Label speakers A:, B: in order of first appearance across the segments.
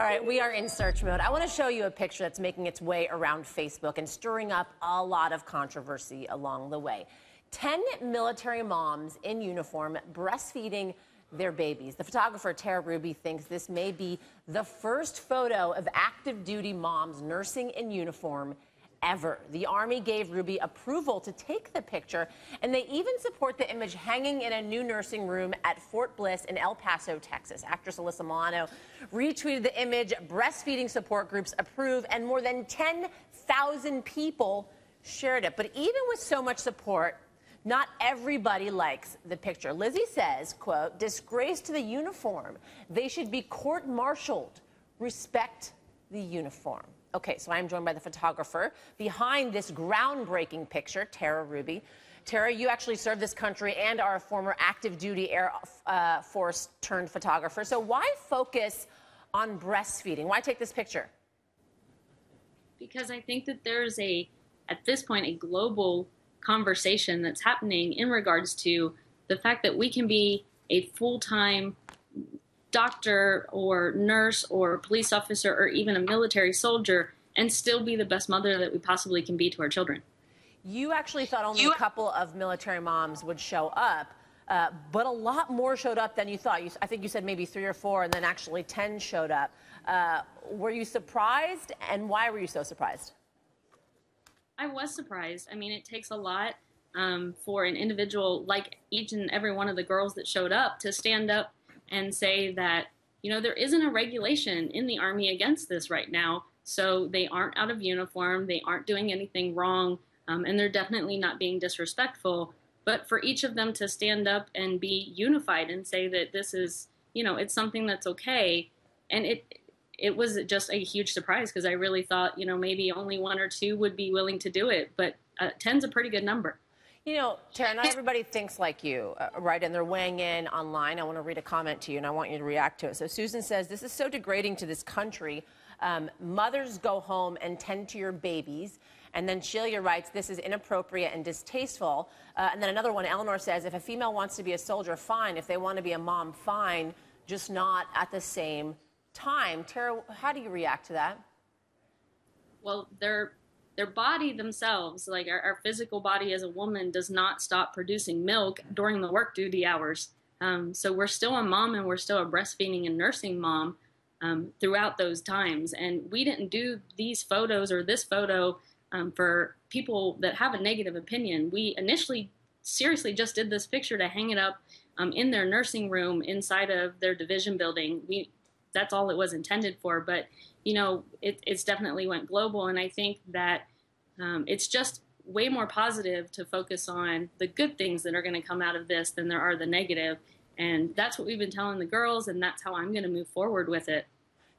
A: All right, we are in search mode. I want to show you a picture that's making its way around Facebook and stirring up a lot of controversy along the way. 10 military moms in uniform breastfeeding their babies. The photographer Tara Ruby thinks this may be the first photo of active duty moms nursing in uniform ever. The Army gave Ruby approval to take the picture, and they even support the image hanging in a new nursing room at Fort Bliss in El Paso, Texas. Actress Alyssa Milano retweeted the image, breastfeeding support groups approve, and more than 10,000 people shared it. But even with so much support, not everybody likes the picture. Lizzie says, quote, "Disgrace to the uniform. They should be court-martialed. Respect the uniform." Okay, so I'm joined by the photographer behind this groundbreaking picture, Tara Ruby. Tara, you actually served this country and are a former active duty Air Force turned photographer. So why focus on breastfeeding? Why take this picture?
B: Because I think that there's at this point, a global conversation that's happening in regards to the fact that we can be a full-time doctor or nurse or police officer or even a military soldier and still be the best mother that we possibly can be to our children.
A: You actually thought only a couple of military moms would show up, but a lot more showed up than you thought. I think you said maybe 3 or 4, and then actually 10 showed up. Were you surprised, and why were you so surprised?
B: I was surprised. I mean, it takes a lot for an individual like each and every one of the girls that showed up to stand up and say that, you know, there isn't a regulation in the Army against this right now, so they aren't out of uniform, they aren't doing anything wrong, and they're definitely not being disrespectful. But for each of them to stand up and be unified and say that this is, you know, it's something that's okay, and it was just a huge surprise because I really thought, you know, maybe only 1 or 2 would be willing to do it, but 10's a pretty good number.
A: You know, Tara, not everybody thinks like you, right? And they're weighing in online. I want to read a comment to you, and I want you to react to it. So Susan says, "This is so degrading to this country. Mothers go home and tend to your babies." And then Shelia writes, "This is inappropriate and distasteful." And then another one, Eleanor says, "If a female wants to be a soldier, fine. If they want to be a mom, fine. Just not at the same time." Tara, how do you react to that?
B: Well, their body themselves, like our physical body as a woman, does not stop producing milk during the work duty hours. So we're still a mom and we're still a breastfeeding and nursing mom throughout those times. And we didn't do these photos or this photo for people that have a negative opinion. We initially seriously just did this picture to hang it up in their nursing room inside of their division building. That's all it was intended for. But, you know, it's definitely went global. And I think that it's just way more positive to focus on the good things that are going to come out of this than there are the negative. And that's what we've been telling the girls, and that's how I'm going to move forward with it.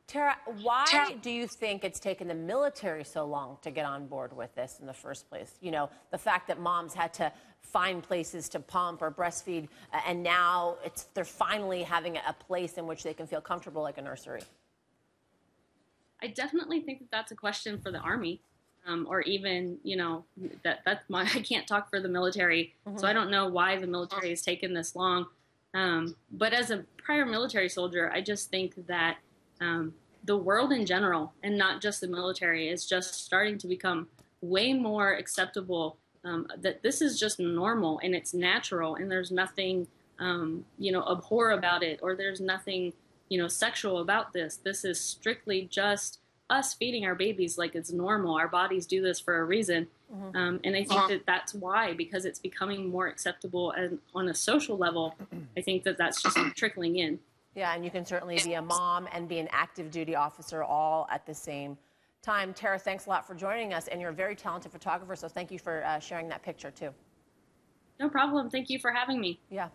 A: Tara, why do you think it's taken the military so long to get on board with this in the first place? You know, the fact that moms had to find places to pump or breastfeed, and now they're finally having a place in which they can feel comfortable like a nursery.
B: I definitely think that that's a question for the Army, or even, you know, I can't talk for the military, so I don't know why the military has taken this long. But as a prior military soldier, I just think that the world in general, and not just the military, is just starting to become way more acceptable, that this is just normal and it's natural, and there's nothing, you know, abhor about it, or there's nothing, you know, sexual about this. This is strictly just us feeding our babies like it's normal. Our bodies do this for a reason. And I think that that's why, because it's becoming more acceptable and on a social level, I think that that's just trickling in.
A: Yeah, and you can certainly be a mom and be an active duty officer all at the same time. Tara, thanks a lot for joining us, and you're a very talented photographer, so thank you for sharing that picture too.
B: No problem. Thank you for having me.
A: Yeah.